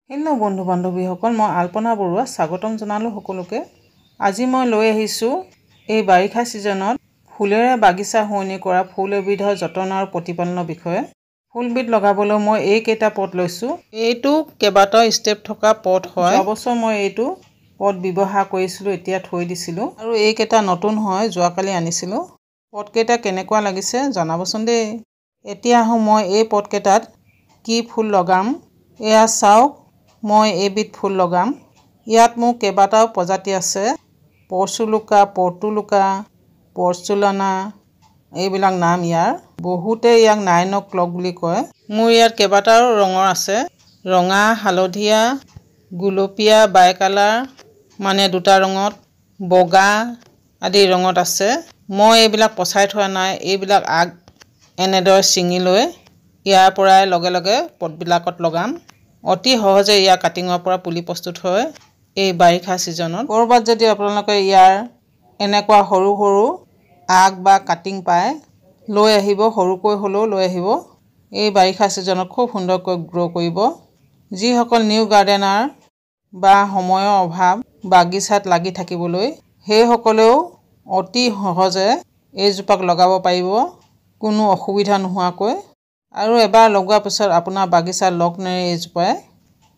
Hello' বন্ধু বান্ধৱীসকল, মই আল্পনা বৰুৱা স্বাগতম জনালোঁ সকলোকে। আজি মই লৈ আহিছোঁ এই বাৰিষা ছিজনত ফুলেৰে বাগিচা শুৱনি কৰা ফুল এবিধৰ যতন আৰু প্ৰতিপালনৰ বিষয়ে। ফুলবিধ লগাবলৈ মই এইকেইটা পট লৈছোঁ। এইটো কেইবাটাও ষ্টেপ থকা পট হয়। যোৱা বছৰ মই এইটো পট ব্যৱহাৰ কৰিছিলোঁ, এতিয়া থৈ দিছিলোঁ। আৰু এইকেইটা নতুন হয়, যোৱাকালি আনিছিলোঁ। পটকেইটা কেনেকুৱা লাগিছে জনাবচোন দেই। এতিয়া আহোঁ মই এই পটকেইটাত কি ফুল লগাম। এয়া চাওক, মই এইবিধ ফুল লগাম। ইয়াত মোৰ কেইবাটাও প্ৰজাতি আছে। পৰ্চুলুকা, পৰ্তুলুকা, পৰ্চুলানা, এইবিলাক নাম ইয়াৰ। বহুতে ইয়াক নাইন ক্লক বুলি কয়। মোৰ ইয়াত কেইবাটাও ৰঙৰ আছে। ৰঙা, হালধীয়া, গুলপীয়া, বাই কালাৰ মানে দুটা ৰঙত, বগা আদি ৰঙত আছে। মই এইবিলাক পচাই থোৱা নাই। এইবিলাক আগ এনেদৰে ছিঙি লৈ ইয়াৰ পৰাই লগে লগে পটবিলাকত লগাম। অতি সহজে ইয়াৰ কাটিঙৰ পৰা পুলি প্ৰস্তুত হয় এই বাৰিষা ছিজনত। ক'ৰবাত যদি আপোনালোকে ইয়াৰ এনেকুৱা সৰু সৰু আগ বা কাটিং পায়, লৈ আহিব, সৰুকৈ হ'লেও লৈ আহিব। এই বাৰিষা ছিজনত খুব সুন্দৰকৈ গ্ৰ' কৰিব। যিসকল নিউ গাৰ্ডেনাৰ বা সময়ৰ অভাৱ বাগিচাত লাগি থাকিবলৈ, সেইসকলেও অতি সহজে এইজোপাক লগাব পাৰিব, কোনো অসুবিধা নোহোৱাকৈ। আৰু এবাৰ লগোৱাৰ পিছত আপোনাৰ বাগিচাত লগ নেৰে এইজোপাই।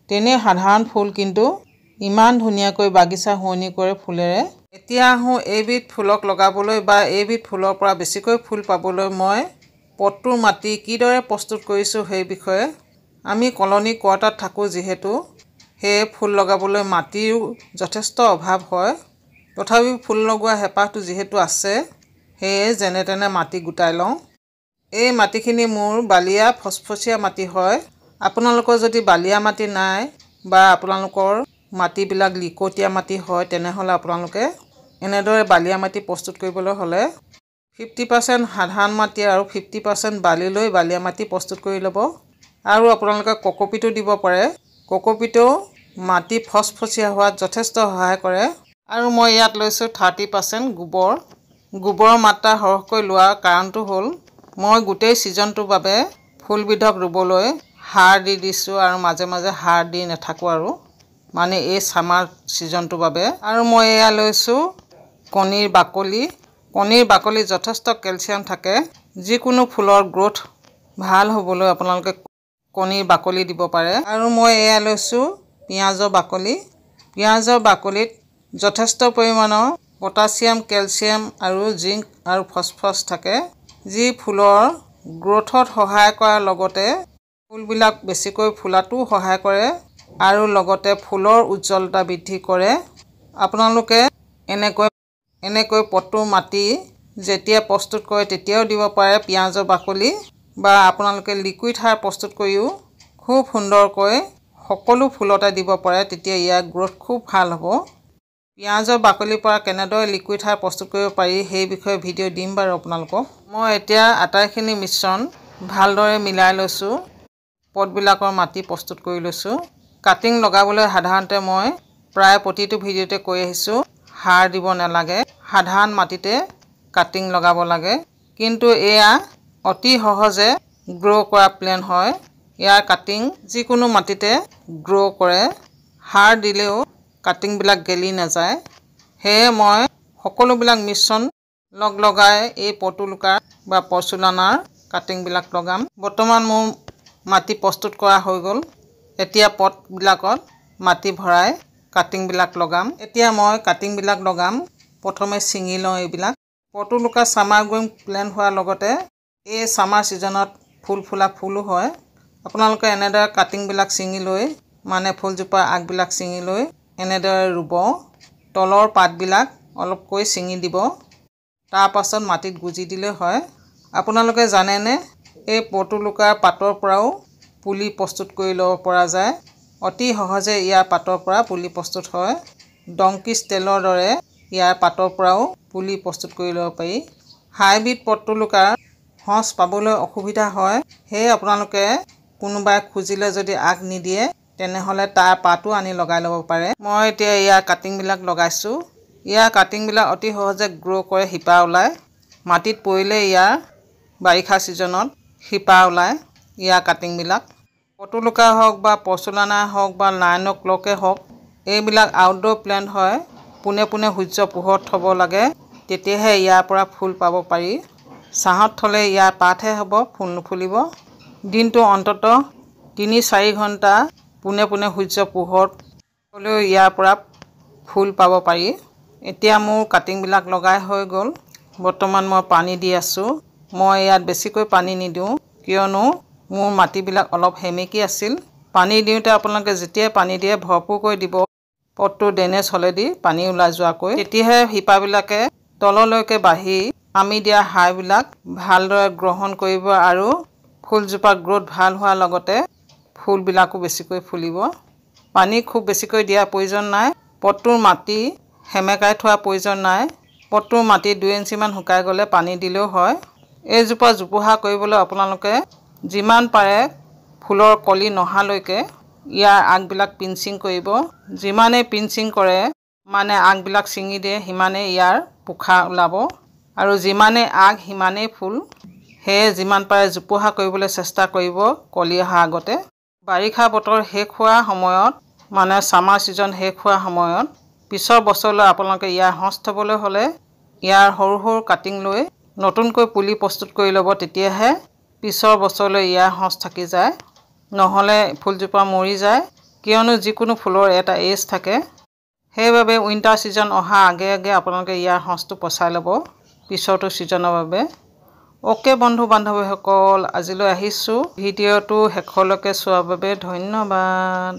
তেনেই সাধাৰণ ফুল কিন্তু ইমান ধুনীয়াকৈ বাগিচা শুৱনি কৰে ফুলেৰে। এতিয়া আহোঁ এইবিধ ফুলক লগাবলৈ বা এইবিধ ফুলৰ পৰা বেছিকৈ ফুল পাবলৈ মই পটটোৰ মাটি কিদৰে প্ৰস্তুত কৰিছোঁ সেই বিষয়ে। আমি কলনী কোৱাৰ্টাৰত থাকোঁ যিহেতু, সেয়ে ফুল লগাবলৈ মাটিৰো যথেষ্ট অভাৱ হয়। তথাপিও ফুল লগোৱা হেঁপাহটো যিহেতু আছে, সেয়ে যেনে তেনে মাটি গোটাই লওঁ। এই মাটিখিনি মোৰ বালিয়া ফচফচীয়া মাটি হয়। আপোনালোকৰ যদি বালিয়া মাটি নাই বা আপোনালোকৰ মাটিবিলাক লিকটীয়া মাটি হয়, তেনেহ'লে আপোনালোকে এনেদৰে বালিয়া মাটি প্ৰস্তুত কৰিবলৈ হ'লে 50% সাধাৰণ মাটি আৰু 50% বালি লৈ বালিয়া মাটি প্ৰস্তুত কৰি ল'ব। আৰু আপোনালোকে কক'পিটো দিব পাৰে। কক'পিটেও মাটি ফচফচীয়া হোৱাত যথেষ্ট সহায় কৰে। আৰু মই ইয়াত লৈছোঁ 30% গোবৰ। গোবৰৰ মাত্ৰা সৰহকৈ লোৱাৰ কাৰণটো হ'ল, মই গোটেই ছিজনটোৰ বাবে ফুলবিধক ৰুবলৈ সাৰ দি দিছোঁ আৰু মাজে মাজে সাৰ দি নাথাকোঁ আৰু, মানে এই ছামাৰ ছিজনটোৰ বাবে। আৰু মই এয়া লৈছোঁ কণীৰ বাকলি। কণীৰ বাকলিত যথেষ্ট কেলছিয়াম থাকে। যিকোনো ফুলৰ গ্ৰ'থ ভাল হ'বলৈ আপোনালোকে কণীৰ বাকলি দিব পাৰে। আৰু মই এয়া লৈছোঁ পিঁয়াজৰ বাকলি। পিঁয়াজৰ বাকলিত যথেষ্ট পৰিমাণৰ পটাছিয়াম, কেলছিয়াম আৰু জিংক আৰু ফচফৰাছ থাকে, যি ফুলৰ গ্ৰ'থত সহায় কৰাৰ লগতে ফুলবিলাক বেছিকৈ ফুলাতো সহায় কৰে আৰু লগতে ফুলৰ উজ্জ্বলতা বৃদ্ধি কৰে। আপোনালোকে এনেকৈ পটটোৰ মাটি যেতিয়া প্ৰস্তুত কৰে তেতিয়াও দিব পাৰে পিঁয়াজৰ বাকলি, বা আপোনালোকে লিকুইড সাৰ প্ৰস্তুত কৰিও খুব সুন্দৰকৈ সকলো ফুলতে দিব পাৰে। তেতিয়া ইয়াৰ গ্ৰ'থ খুব ভাল হ'ব। পিঁয়াজৰ বাকলিৰ পৰা কেনেদৰে লিকুইড সাৰ প্ৰস্তুত কৰিব পাৰি সেই বিষয়ে ভিডিঅ' দিম বাৰু আপোনালোকক। মই এতিয়া আটাইখিনি মিশ্ৰণ ভালদৰে মিলাই লৈছোঁ। পটবিলাকৰ মাটি প্ৰস্তুত কৰি লৈছোঁ। কাটিং লগাবলৈ সাধাৰণতে মই প্ৰায় প্ৰতিটো ভিডিঅ'তে কৈ আহিছোঁ, সাৰ দিব নালাগে, সাধাৰণ মাটিতে কাটিং লগাব লাগে। কিন্তু এয়া অতি সহজে গ্ৰ' কৰা প্লেন হয়। ইয়াৰ কাটিং যিকোনো মাটিতে গ্ৰ' কৰে। সাৰ দিলেও কাটিংবিলাক গেলি নাযায়। সেয়ে মই সকলোবিলাক মিশ্ৰণ লগাই এই পৰ্তুলুকাৰ বা পৰ্চুলানাৰ কাটিংবিলাক লগাম। বৰ্তমান মোৰ মাটি প্ৰস্তুত কৰা হৈ গ'ল। এতিয়া পটবিলাকত মাটি ভৰাই কাটিংবিলাক লগাম। এতিয়া মই কাটিংবিলাক লগাম। প্ৰথমে ছিঙি লওঁ এইবিলাক। পৰ্তুলুকা ছামাৰ গ্ৰ'য়িং প্লেন হোৱাৰ লগতে এই ছামাৰ ছিজনত ফুল ফুলা ফুলো হয়। আপোনালোকে এনেদৰে কাটিংবিলাক ছিঙি লৈ, মানে ফুলজোপাৰ আগবিলাক ছিঙি লৈ এনেদৰে ৰুব। তলৰ পাতবিলাক অলপকৈ ছিঙি দিব। তাৰপাছত মাটিত গুজি দিলেই হয়। আপোনালোকে জানেনে, এই পৰ্তুলুকাৰ পাতৰ পৰাও পুলি প্ৰস্তুত কৰি ল'ব পৰা যায়। অতি সহজে ইয়াৰ পাতৰ পৰা পুলি প্ৰস্তুত হয়। ডংকিছ তেলৰ দৰে ইয়াৰ পাতৰ পৰাও পুলি প্ৰস্তুত কৰি ল'ব পাৰি। হাইব্ৰিড পৰ্তুলুকাৰ সঁচ পাবলৈ অসুবিধা হয়। সেয়ে আপোনালোকে কোনোবাই খুজিলে যদি আগ নিদিয়ে, তেনেহ'লে তাৰ পাতো আনি লগাই ল'ব পাৰে। মই এতিয়া ইয়াৰ কাটিংবিলাক লগাইছোঁ। ইয়াৰ কাটিংবিলাক অতি সহজে গ্ৰ' কৰে, শিপা ওলায়। মাটিত পৰিলে ইয়াৰ বাৰিষা ছিজনত শিপা ওলায় ইয়াৰ কাটিংবিলাক। পটুলুকা হওক বা পৰ্চুলানা হওক বা 9 o'clock হওক, এইবিলাক আউটডোৰ প্লেণ্ট হয়। পোনে পোনে সূৰ্য পোহৰত থ'ব লাগে, তেতিয়াহে ইয়াৰ পৰা ফুল পাব পাৰি। ছাঁত থ'লে ইয়াৰ পাতহে হ'ব, ফুল নুফুলিব। দিনটো অন্ততঃ 3-4 ঘণ্টা পোনে পোনে সূৰ্য পোহৰত হ'লেও ইয়াৰ পৰা ফুল পাব পাৰি। এতিয়া মোৰ কাটিংবিলাক লগাই হৈ গ'ল। বৰ্তমান মই পানী দি আছোঁ। মই ইয়াত বেছিকৈ পানী নিদিওঁ, কিয়নো মোৰ মাটিবিলাক অলপ সেমেকি আছিল। পানী দিওঁতে আপোনালোকে যেতিয়াই পানী দিয়ে ভৰপূৰকৈ দিব, পটটো ড্ৰেনেজ হ'লেদি পানী ওলাই যোৱাকৈ। তেতিয়াহে শিপাবিলাকে তললৈকে বাঢ়ি আমি দিয়া সাৰবিলাক ভালদৰে গ্ৰহণ কৰিব আৰু ফুলজোপা গ্ৰোথ ভাল হোৱাৰ লগতে ফুলবিলাকো বেছিকৈ ফুলিব। পানী খুব বেছিকৈ দিয়াৰ প্ৰয়োজন নাই। পটটোৰ মাটি সেমেকাই থোৱাৰ প্ৰয়োজন নাই। পটটোৰ মাটি 2 ইঞ্চিমান শুকাই গ'লে পানী দিলেও হয়। এইজোপা জোপোহা কৰিবলৈ আপোনালোকে যিমান পাৰে ফুলৰ কলি নহালৈকে ইয়াৰ আগবিলাক পিঞ্চিং কৰিব। যিমানেই পিঞ্চিং কৰে মানে আগবিলাক ছিঙি দিয়ে, সিমানেই ইয়াৰ পোখা ওলাব আৰু যিমানেই আগ সিমানেই ফুল। সেয়ে যিমান পাৰে জোপোহা কৰিবলৈ চেষ্টা কৰিব কলি অহাৰ আগতে। বাৰিষা বতৰ শেষ হোৱাৰ সময়ত মানে ছামাৰ ছিজন শেষ হোৱাৰ সময়ত পিছৰ বছৰলৈ আপোনালোকে ইয়াৰ সঁচ থ'বলৈ হ'লে ইয়াৰ সৰু সৰু কাটিং লৈ নতুনকৈ পুলি প্ৰস্তুত কৰি ল'ব, তেতিয়াহে পিছৰ বছৰলৈ ইয়াৰ সঁচ থাকি যায়। নহ'লে ফুলজোপা মৰি যায়, কিয়নো যিকোনো ফুলৰ এটা এজ থাকে। সেইবাবে উইণ্টাৰ ছিজন অহাৰ আগে আগে আপোনালোকে ইয়াৰ সঁচটো পচাই ল'ব পিছৰটো ছিজনৰ বাবে। অ'কে বন্ধু বান্ধৱীসকল, আজিলৈ আহিছোঁ। ভিডিঅ'টো শেষলৈকে চোৱাৰ বাবে ধন্যবাদ।